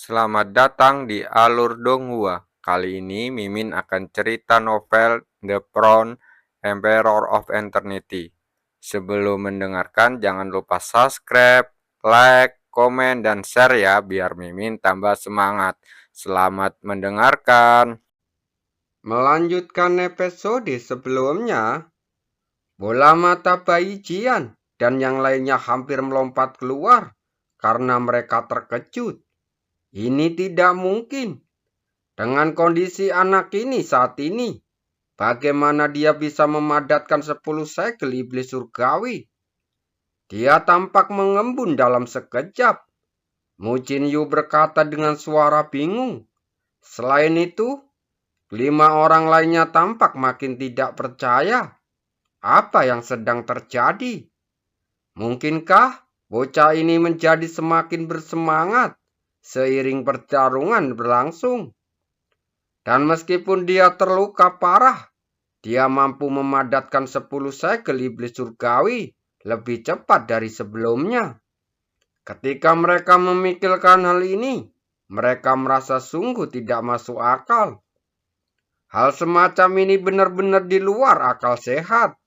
Selamat datang di Alur Donghua. Kali ini Mimin akan cerita novel The Crown, Emperor of Eternity. Sebelum mendengarkan, jangan lupa subscribe, like, komen, dan share ya, biar Mimin tambah semangat. Selamat mendengarkan. Melanjutkan episode sebelumnya, bola mata bayi Jian dan yang lainnya hampir melompat keluar karena mereka terkejut. Ini tidak mungkin. Dengan kondisi anak ini saat ini, bagaimana dia bisa memadatkan 10 segel iblis surgawi? Dia tampak mengembun dalam sekejap. Mu Jin Yu berkata dengan suara bingung. Selain itu, 5 orang lainnya tampak makin tidak percaya. Apa yang sedang terjadi? Mungkinkah bocah ini menjadi semakin bersemangat seiring pertarungan berlangsung? Dan meskipun dia terluka parah, dia mampu memadatkan 10 segel iblis surgawi lebih cepat dari sebelumnya. Ketika mereka memikirkan hal ini, mereka merasa sungguh tidak masuk akal. Hal semacam ini benar-benar di luar akal sehat.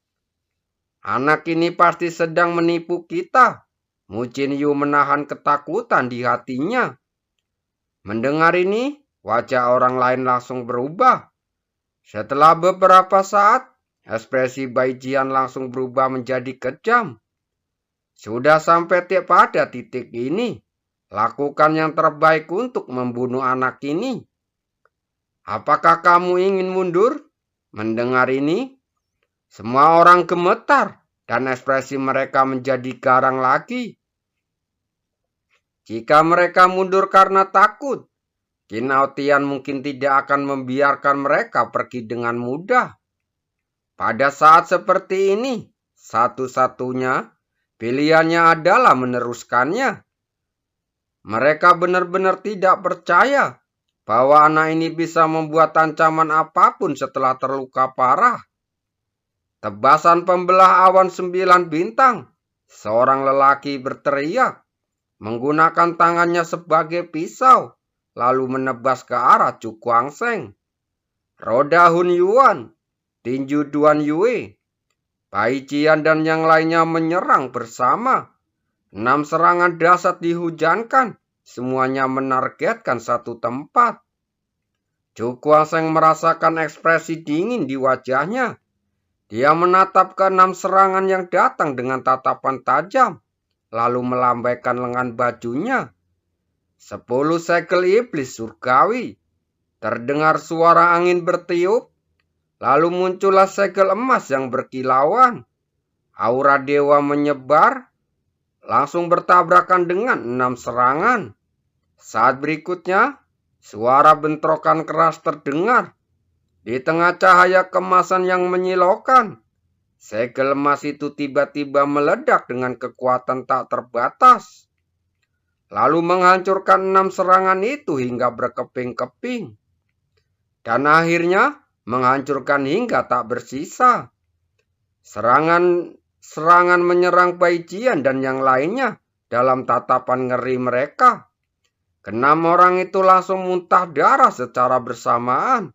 Anak ini pasti sedang menipu kita. Mu Jin Yu menahan ketakutan di hatinya. Mendengar ini, wajah orang lain langsung berubah. Setelah beberapa saat, ekspresi Bai Jian langsung berubah menjadi kejam. Sudah sampai pada titik ini, lakukan yang terbaik untuk membunuh anak ini. Apakah kamu ingin mundur? Mendengar ini, semua orang gemetar dan ekspresi mereka menjadi garang lagi. Jika mereka mundur karena takut, Kinao Tian mungkin tidak akan membiarkan mereka pergi dengan mudah. Pada saat seperti ini, satu-satunya pilihannya adalah meneruskannya. Mereka benar-benar tidak percaya bahwa anak ini bisa membuat ancaman apapun setelah terluka parah. Tebasan pembelah awan 9 bintang. Seorang lelaki berteriak, menggunakan tangannya sebagai pisau, lalu menebas ke arah Chu Guangsheng. Roda Hun Yuan, tinju Duan Yue, Bai Jian dan yang lainnya menyerang bersama. 6 serangan dahsyat dihujankan, semuanya menargetkan satu tempat. Chu Guangsheng merasakan ekspresi dingin di wajahnya. Dia menatap ke 6 serangan yang datang dengan tatapan tajam, lalu melambaikan lengan bajunya. 10 segel iblis surgawi. Terdengar suara angin bertiup, lalu muncullah segel emas yang berkilauan. Aura dewa menyebar, langsung bertabrakan dengan 6 serangan. Saat berikutnya, suara bentrokan keras terdengar. Di tengah cahaya kemasan yang menyilaukan, segel emas itu tiba-tiba meledak dengan kekuatan tak terbatas, lalu menghancurkan 6 serangan itu hingga berkeping-keping, dan akhirnya menghancurkan hingga tak bersisa. Serangan menyerang Bai Jian dan yang lainnya dalam tatapan ngeri mereka. Ke-6 orang itu langsung muntah darah secara bersamaan.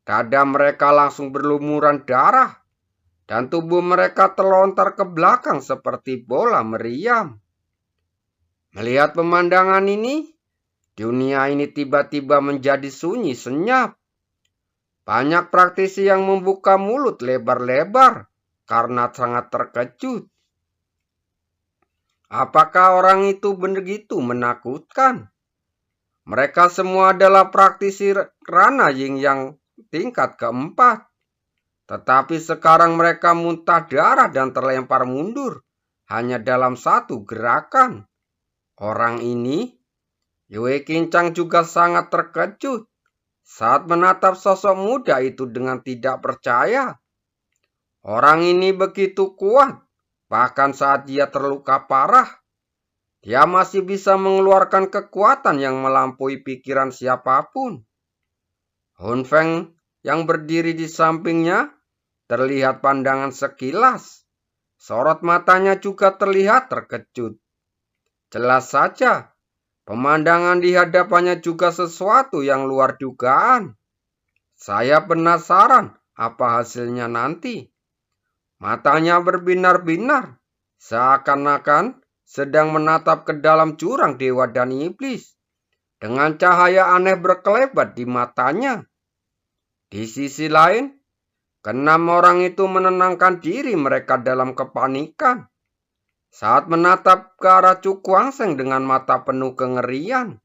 Dada mereka langsung berlumuran darah, dan tubuh mereka terlontar ke belakang seperti bola meriam. Melihat pemandangan ini, dunia ini tiba-tiba menjadi sunyi senyap. Banyak praktisi yang membuka mulut lebar-lebar karena sangat terkejut. Apakah orang itu begitu menakutkan? Mereka semua adalah praktisi Rana Ying yang tingkat keempat. Tetapi sekarang mereka muntah darah dan terlempar mundur hanya dalam satu gerakan. Orang ini, Yue Qincang juga sangat terkejut saat menatap sosok muda itu dengan tidak percaya. Orang ini begitu kuat, bahkan saat dia terluka parah, dia masih bisa mengeluarkan kekuatan yang melampaui pikiran siapapun. Hun Feng yang berdiri di sampingnya terlihat pandangan sekilas. Sorot matanya juga terlihat terkejut. Jelas saja, Pemandangan di hadapannya juga sesuatu yang luar dugaan. Saya penasaran apa hasilnya nanti. Matanya berbinar-binar, seakan-akan sedang menatap ke dalam jurang dewa dan iblis. Dengan cahaya aneh berkelebat di matanya. Di sisi lain, keenam orang itu menenangkan diri mereka dalam kepanikan saat menatap ke arah Cukwang-seng dengan mata penuh kengerian.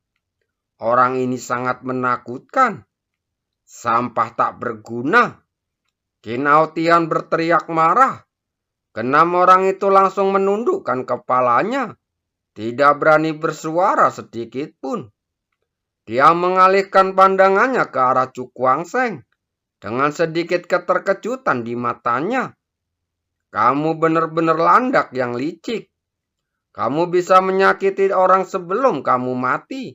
Orang ini sangat menakutkan. Sampah tak berguna. Kinao Tian berteriak marah. Keenam orang itu langsung menundukkan kepalanya. Tidak berani bersuara sedikit pun. Dia mengalihkan pandangannya ke arah Cukwang-seng dengan sedikit keterkejutan di matanya. Kamu benar-benar landak yang licik. Kamu bisa menyakiti orang sebelum kamu mati.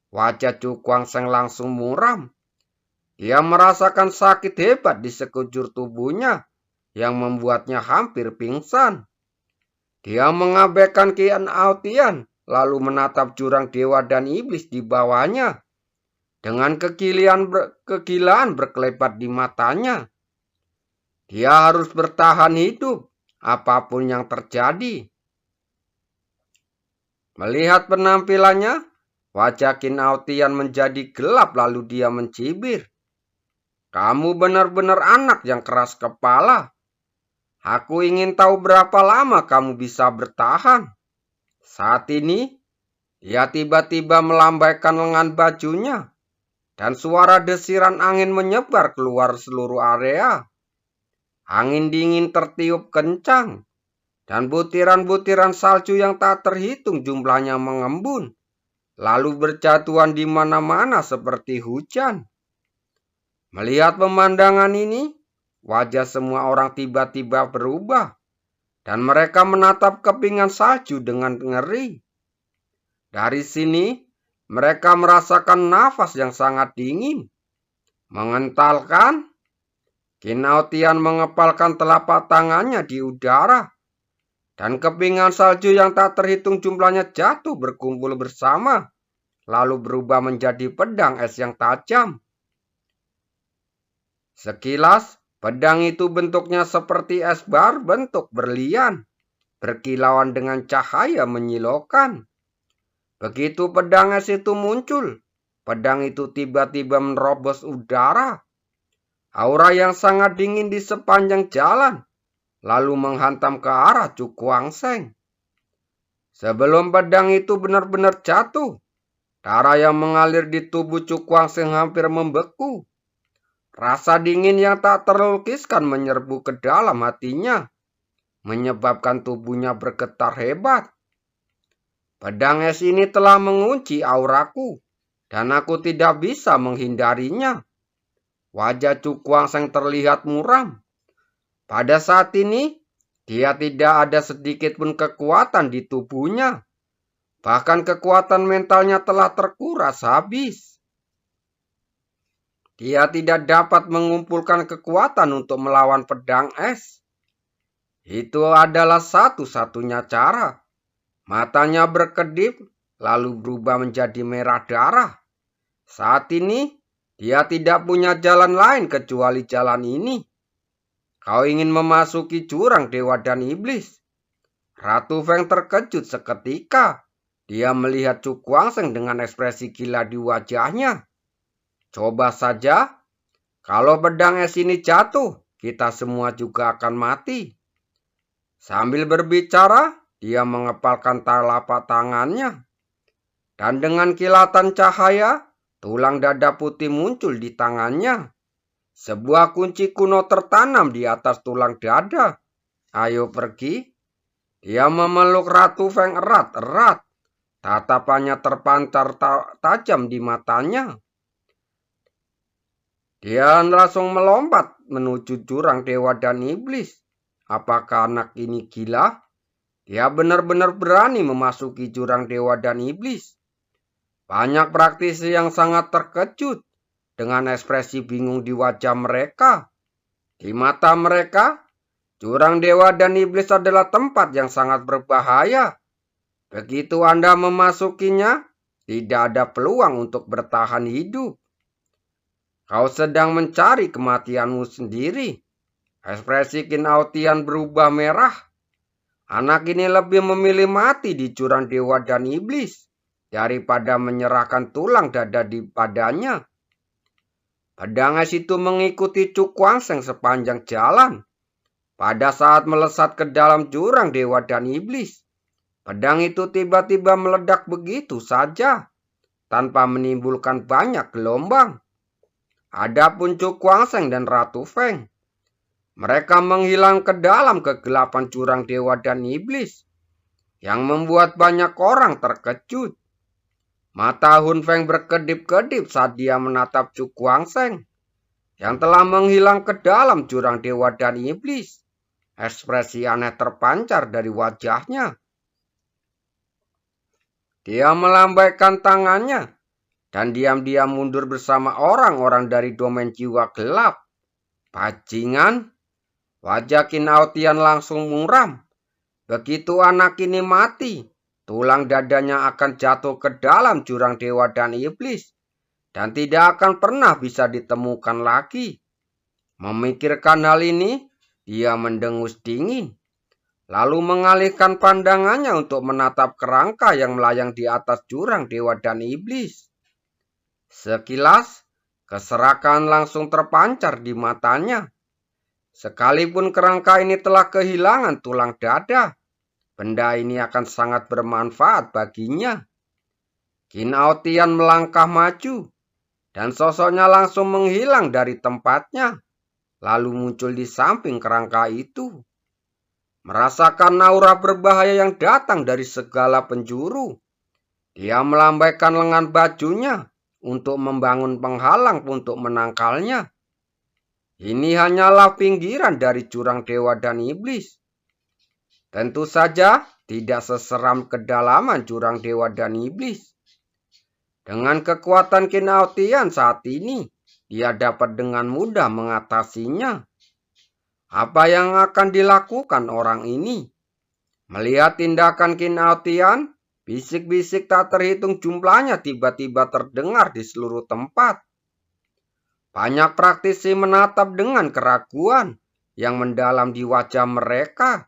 Wajah Cukwang-seng langsung muram. Dia merasakan sakit hebat di sekujur tubuhnya yang membuatnya hampir pingsan. Dia mengabaikan Kinao Tian lalu menatap jurang dewa dan iblis di bawahnya. Dengan kegilaan berkelebat di matanya. Dia harus bertahan hidup, apapun yang terjadi. Melihat penampilannya, wajah Kinao Tian menjadi gelap lalu dia mencibir. Kamu benar-benar anak yang keras kepala. Aku ingin tahu berapa lama kamu bisa bertahan. Saat ini, dia tiba-tiba melambaikan lengan bajunya, dan suara desiran angin menyebar keluar seluruh area. Angin dingin tertiup kencang, dan butiran-butiran salju yang tak terhitung jumlahnya mengembun, lalu berjatuhan di mana-mana seperti hujan. Melihat pemandangan ini, wajah semua orang tiba-tiba berubah, dan mereka menatap kepingan salju dengan ngeri. Dari sini, mereka merasakan nafas yang sangat dingin, mengentalkan. Kinao Tian mengepalkan telapak tangannya di udara, dan kepingan salju yang tak terhitung jumlahnya jatuh berkumpul bersama, lalu berubah menjadi pedang es yang tajam. Sekilas, pedang itu bentuknya seperti es berbentuk berlian, berkilauan dengan cahaya menyilaukan. Begitu pedang es itu muncul, pedang itu tiba-tiba menerobos udara. Aura yang sangat dingin di sepanjang jalan, lalu menghantam ke arah Cukwang-seng. Sebelum pedang itu benar-benar jatuh, darah yang mengalir di tubuh Cukwang-seng hampir membeku. Rasa dingin yang tak terlukiskan menyerbu ke dalam hatinya, menyebabkan tubuhnya bergetar hebat. Pedang es ini telah mengunci auraku, dan aku tidak bisa menghindarinya. Wajah Cukwang-seng terlihat muram. Pada saat ini, dia tidak ada sedikit pun kekuatan di tubuhnya. Bahkan kekuatan mentalnya telah terkuras habis. Dia tidak dapat mengumpulkan kekuatan untuk melawan pedang es. Itu adalah satu-satunya cara. Matanya berkedip, lalu berubah menjadi merah darah. Saat ini, dia tidak punya jalan lain kecuali jalan ini. Kau ingin memasuki jurang dewa dan iblis. Ratu Feng terkejut seketika. Dia melihat Cukwang-seng dengan ekspresi gila di wajahnya. Coba saja, kalau pedang es ini jatuh, kita semua juga akan mati. Sambil berbicara, dia mengepalkan telapak tangannya. Dan dengan kilatan cahaya, tulang dada putih muncul di tangannya. Sebuah kunci kuno tertanam di atas tulang dada. Ayo pergi. Dia memeluk Ratu Feng erat-erat. Tatapannya terpancar tajam di matanya. Dia langsung melompat menuju jurang dewa dan iblis. Apakah anak ini gila? Dia benar-benar berani memasuki jurang dewa dan iblis. Banyak praktisi yang sangat terkejut dengan ekspresi bingung di wajah mereka. Di mata mereka, jurang dewa dan iblis adalah tempat yang sangat berbahaya. Begitu Anda memasukinya, tidak ada peluang untuk bertahan hidup. Kau sedang mencari kematianmu sendiri. Ekspresi Kin Aotian berubah merah. Anak ini lebih memilih mati di jurang dewa dan iblis daripada menyerahkan tulang dada padanya. Pedang es itu mengikuti Cu Kuangseng sepanjang jalan. Pada saat melesat ke dalam jurang dewa dan iblis, pedang itu tiba-tiba meledak begitu saja, tanpa menimbulkan banyak gelombang. Adapun Cu Kuangseng dan Ratu Feng, mereka menghilang ke dalam kegelapan jurang dewa dan iblis, yang membuat banyak orang terkejut. Mata Hun Feng berkedip-kedip saat dia menatap Cu Kuangseng, yang telah menghilang ke dalam jurang dewa dan iblis. Ekspresi aneh terpancar dari wajahnya. Dia melambaikan tangannya dan diam-diam mundur bersama orang-orang dari domain jiwa gelap. Bajingan, wajah Kin Aotian langsung muram. Begitu anak ini mati, tulang dadanya akan jatuh ke dalam jurang dewa dan iblis dan tidak akan pernah bisa ditemukan lagi. Memikirkan hal ini, dia mendengus dingin, lalu mengalihkan pandangannya untuk menatap kerangka yang melayang di atas jurang dewa dan iblis. Sekilas, keserakan langsung terpancar di matanya. Sekalipun kerangka ini telah kehilangan tulang dada, benda ini akan sangat bermanfaat baginya. Kin Aotian melangkah maju, dan sosoknya langsung menghilang dari tempatnya, lalu muncul di samping kerangka itu. Merasakan aura berbahaya yang datang dari segala penjuru, dia melambaikan lengan bajunya untuk membangun penghalang untuk menangkalnya. Ini hanyalah pinggiran dari jurang dewa dan iblis. Tentu saja tidak seseram kedalaman jurang dewa dan iblis. Dengan kekuatan Kin Aotian saat ini, dia dapat dengan mudah mengatasinya. Apa yang akan dilakukan orang ini? Melihat tindakan Kin Aotian, bisik-bisik tak terhitung jumlahnya tiba-tiba terdengar di seluruh tempat. Banyak praktisi menatap dengan keraguan yang mendalam di wajah mereka.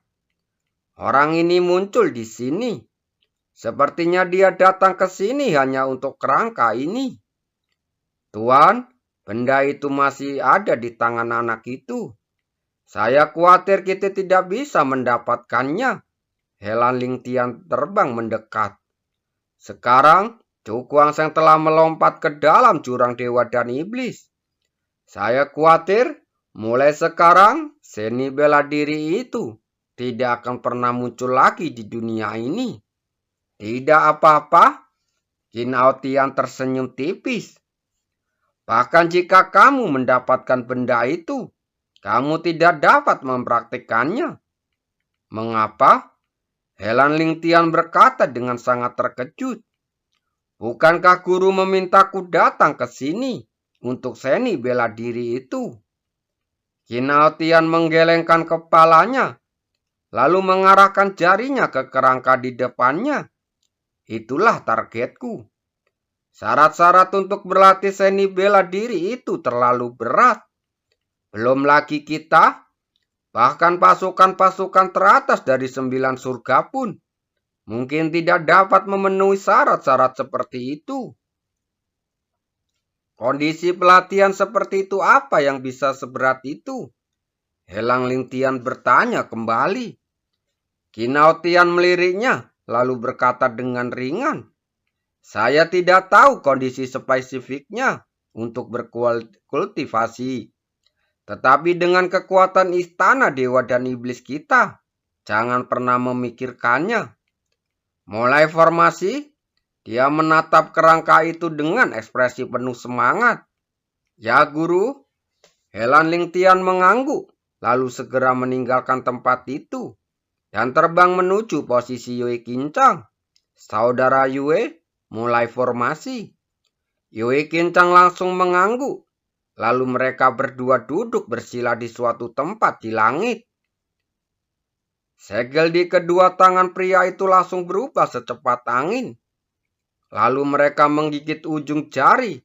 Orang ini muncul di sini. Sepertinya dia datang ke sini hanya untuk kerangka ini. Tuan, benda itu masih ada di tangan anak itu. Saya khawatir kita tidak bisa mendapatkannya. Helan Lingtian terbang mendekat. Sekarang, Cu Kuangseng telah melompat ke dalam jurang dewa dan iblis. Saya khawatir, mulai sekarang, seni bela diri itu tidak akan pernah muncul lagi di dunia ini. Tidak apa-apa, Kin Aotian tersenyum tipis. Bahkan jika kamu mendapatkan benda itu, kamu tidak dapat mempraktikkannya. Mengapa? Helan Lingtian berkata dengan sangat terkejut. Bukankah guru memintaku datang ke sini untuk seni bela diri itu? Kin Aotian menggelengkan kepalanya, lalu mengarahkan jarinya ke kerangka di depannya. Itulah targetku. Syarat-syarat untuk berlatih seni bela diri itu terlalu berat. Belum lagi kita, bahkan pasukan-pasukan teratas dari 9 surga pun mungkin tidak dapat memenuhi syarat-syarat seperti itu. Kondisi pelatihan seperti itu apa yang bisa seberat itu? Helan Lingtian bertanya kembali. Kin Aotian meliriknya, lalu berkata dengan ringan. Saya tidak tahu kondisi spesifiknya untuk berkultivasi. Tetapi dengan kekuatan istana dewa dan iblis kita, jangan pernah memikirkannya. Mulai formasi, dia menatap kerangka itu dengan ekspresi penuh semangat. Ya guru, Helan Lingtian mengangguk, lalu segera meninggalkan tempat itu dan terbang menuju posisi Yue Qincang. Saudara Yue mulai formasi. Yue Qincang langsung mengangguk. Lalu mereka berdua duduk bersila di suatu tempat di langit. Segel di kedua tangan pria itu langsung berubah secepat angin. Lalu mereka menggigit ujung jari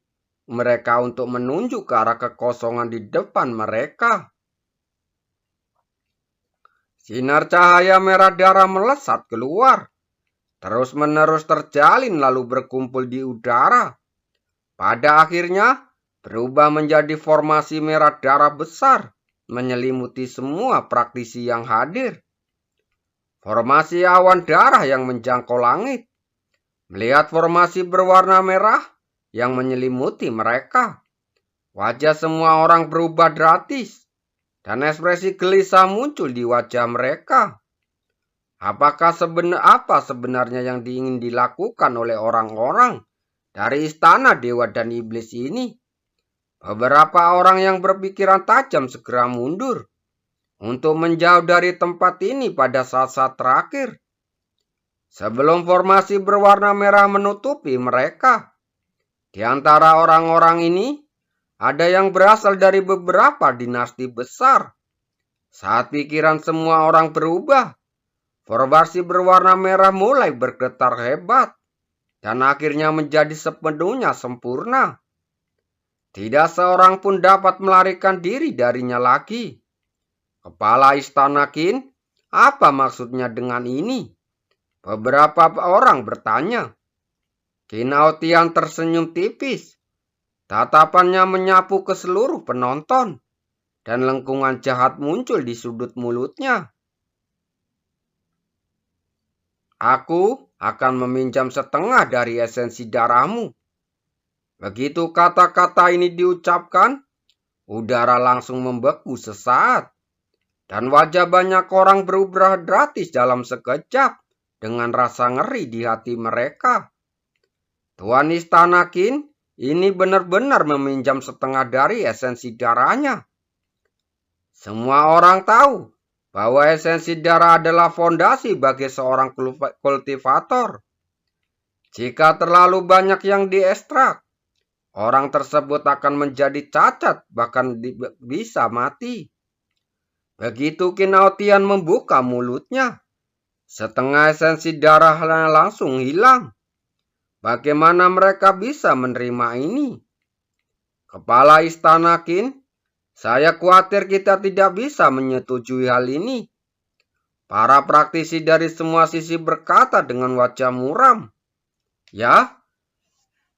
mereka untuk menunjuk ke arah kekosongan di depan mereka. Sinar cahaya merah darah melesat keluar, terus-menerus terjalin lalu berkumpul di udara. Pada akhirnya berubah menjadi formasi merah darah besar, menyelimuti semua praktisi yang hadir. Formasi awan darah yang menjangkau langit. Melihat formasi berwarna merah yang menyelimuti mereka, wajah semua orang berubah drastis, dan ekspresi gelisah muncul di wajah mereka. Apa sebenarnya yang ingin dilakukan oleh orang-orang dari istana dewa dan iblis ini? Beberapa orang yang berpikiran tajam segera mundur untuk menjauh dari tempat ini pada saat-saat terakhir. Sebelum formasi berwarna merah menutupi mereka, di antara orang-orang ini ada yang berasal dari beberapa dinasti besar. Saat pikiran semua orang berubah, formasi berwarna merah mulai bergetar hebat dan akhirnya menjadi sepenuhnya sempurna. Tidak seorang pun dapat melarikan diri darinya lagi. Kepala istana Qin, apa maksudnya dengan ini? Beberapa orang bertanya. Qin Aotian tersenyum tipis. Tatapannya menyapu ke seluruh penonton, dan lengkungan jahat muncul di sudut mulutnya. Aku akan meminjam setengah dari esensi darahmu. Begitu kata-kata ini diucapkan, udara langsung membeku sesaat. Dan wajah banyak orang berubah drastis dalam sekejap dengan rasa ngeri di hati mereka. Tuan Istana Qin ini benar-benar meminjam setengah dari esensi darahnya. Semua orang tahu bahwa esensi darah adalah fondasi bagi seorang kultivator. Jika terlalu banyak yang diekstrak, orang tersebut akan menjadi cacat, bahkan bisa mati. Begitu Qin Aotian membuka mulutnya, setengah esensi darahnya langsung hilang. Bagaimana mereka bisa menerima ini? Kepala Istana Qin, saya khawatir kita tidak bisa menyetujui hal ini. Para praktisi dari semua sisi berkata dengan wajah muram. Ya,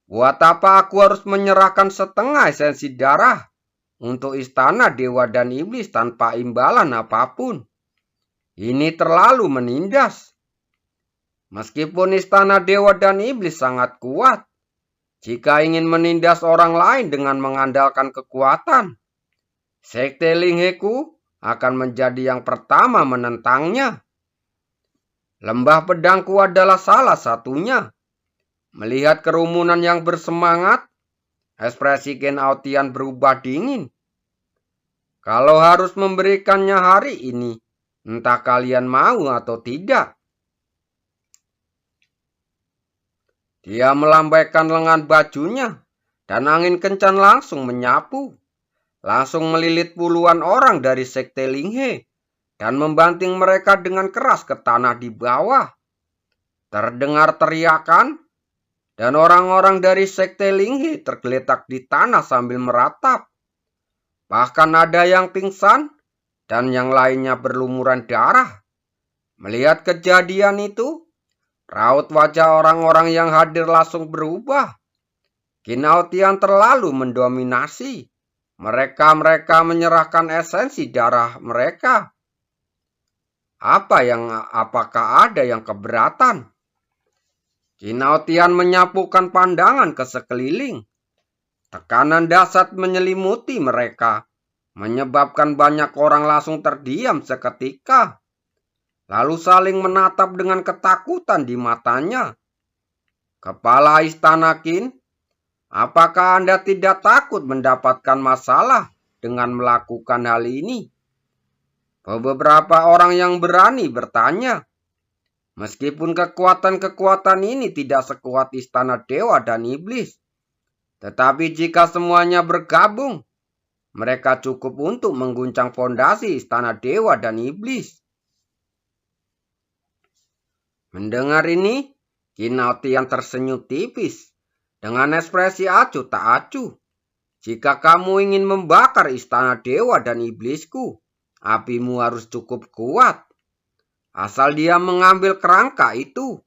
buat apa aku harus menyerahkan setengah esensi darah untuk istana dewa dan iblis tanpa imbalan apapun? Ini terlalu menindas. Meskipun istana dewa dan iblis sangat kuat, jika ingin menindas orang lain dengan mengandalkan kekuatan, Sekte Lingheku akan menjadi yang pertama menentangnya. Lembah pedangku adalah salah satunya. Melihat kerumunan yang bersemangat, ekspresi Qin Aotian berubah dingin. Kalau harus memberikannya hari ini, entah kalian mau atau tidak. Dia melambaikan lengan bajunya, dan angin kencan langsung menyapu. Langsung melilit puluhan orang dari Sekte Linghe, dan membanting mereka dengan keras ke tanah di bawah. Terdengar teriakan, dan orang-orang dari Sekte Linghe tergeletak di tanah sambil meratap. Bahkan ada yang pingsan, dan yang lainnya berlumuran darah. Melihat kejadian itu, raut wajah orang-orang yang hadir langsung berubah. Qin Aotian terlalu mendominasi. Mereka menyerahkan esensi darah mereka. Apakah ada yang keberatan? Qin Aotian menyapukan pandangan ke sekeliling. Tekanan dahsyat menyelimuti mereka, menyebabkan banyak orang langsung terdiam seketika. Lalu saling menatap dengan ketakutan di matanya. Kepala Istana Qin, apakah Anda tidak takut mendapatkan masalah dengan melakukan hal ini? Beberapa orang yang berani bertanya. Meskipun kekuatan-kekuatan ini tidak sekuat istana dewa dan iblis, tetapi jika semuanya bergabung, mereka cukup untuk mengguncang fondasi istana dewa dan iblis. Mendengar ini, Kinao Tian tersenyum tipis dengan ekspresi acuh tak acuh. Jika kamu ingin membakar istana dewa dan iblisku, apimu harus cukup kuat. Asal dia mengambil kerangka itu,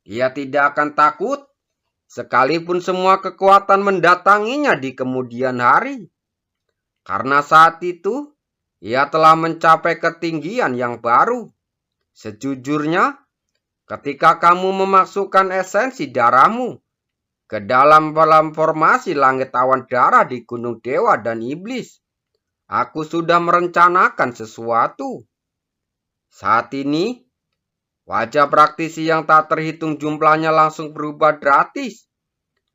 dia tidak akan takut, sekalipun semua kekuatan mendatanginya di kemudian hari. Karena saat itu, ia telah mencapai ketinggian yang baru. Sejujurnya, ketika kamu memasukkan esensi darahmu ke dalam formasi langit awan darah di Gunung Dewa dan Iblis, aku sudah merencanakan sesuatu. Saat ini, wajah praktisi yang tak terhitung jumlahnya langsung berubah drastis,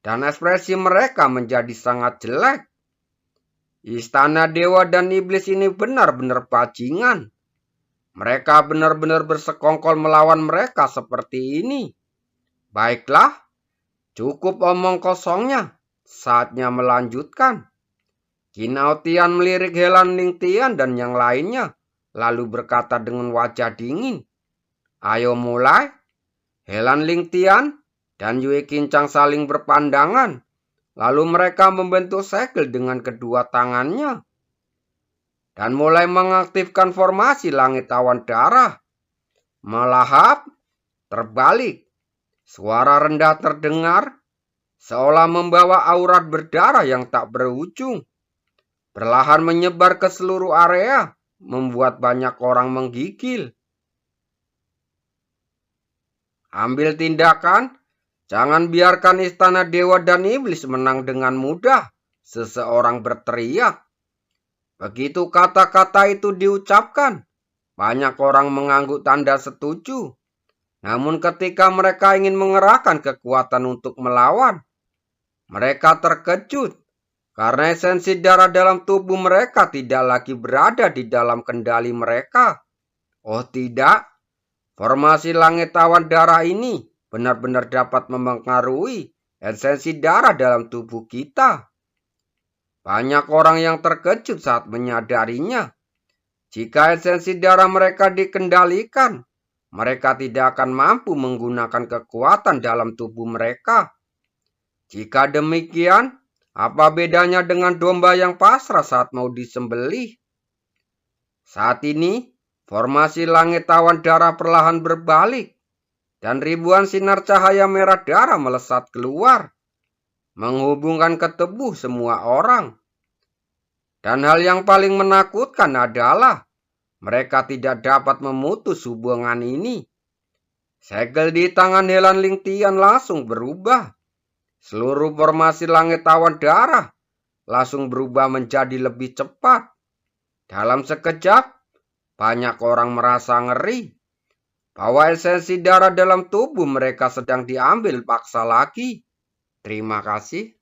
dan ekspresi mereka menjadi sangat jelek. Istana Dewa dan Iblis ini benar-benar bajingan. Mereka benar-benar bersekongkol melawan mereka seperti ini. Baiklah, cukup omong kosongnya, saatnya melanjutkan. Kinao Tian melirik Helan Ling Tian dan yang lainnya, lalu berkata dengan wajah dingin, "Ayo mulai." Helan Ling Tian dan Yue Qincang saling berpandangan, lalu mereka membentuk segel dengan kedua tangannya dan mulai mengaktifkan formasi langit awan darah. Melahap, terbalik. Suara rendah terdengar, seolah membawa aurat berdarah yang tak berujung. Perlahan menyebar ke seluruh area, membuat banyak orang menggigil. Ambil tindakan, jangan biarkan istana dewa dan iblis menang dengan mudah, seseorang berteriak. Begitu kata-kata itu diucapkan, banyak orang mengangguk tanda setuju. Namun ketika mereka ingin mengerahkan kekuatan untuk melawan, mereka terkejut karena esensi darah dalam tubuh mereka tidak lagi berada di dalam kendali mereka. Oh tidak, formasi langit awan darah ini benar-benar dapat mempengaruhi esensi darah dalam tubuh kita. Banyak orang yang terkejut saat menyadarinya. Jika esensi darah mereka dikendalikan, mereka tidak akan mampu menggunakan kekuatan dalam tubuh mereka. Jika demikian, apa bedanya dengan domba yang pasrah saat mau disembelih? Saat ini, formasi langit awan darah perlahan berbalik, dan ribuan sinar cahaya merah darah melesat keluar, menghubungkan ke tubuh semua orang. Dan hal yang paling menakutkan adalah mereka tidak dapat memutus hubungan ini. Segel di tangan Helan Ling Tian langsung berubah. Seluruh formasi langit awan darah langsung berubah menjadi lebih cepat. Dalam sekejap, banyak orang merasa ngeri bahwa esensi darah dalam tubuh mereka sedang diambil paksa lagi. Terima kasih.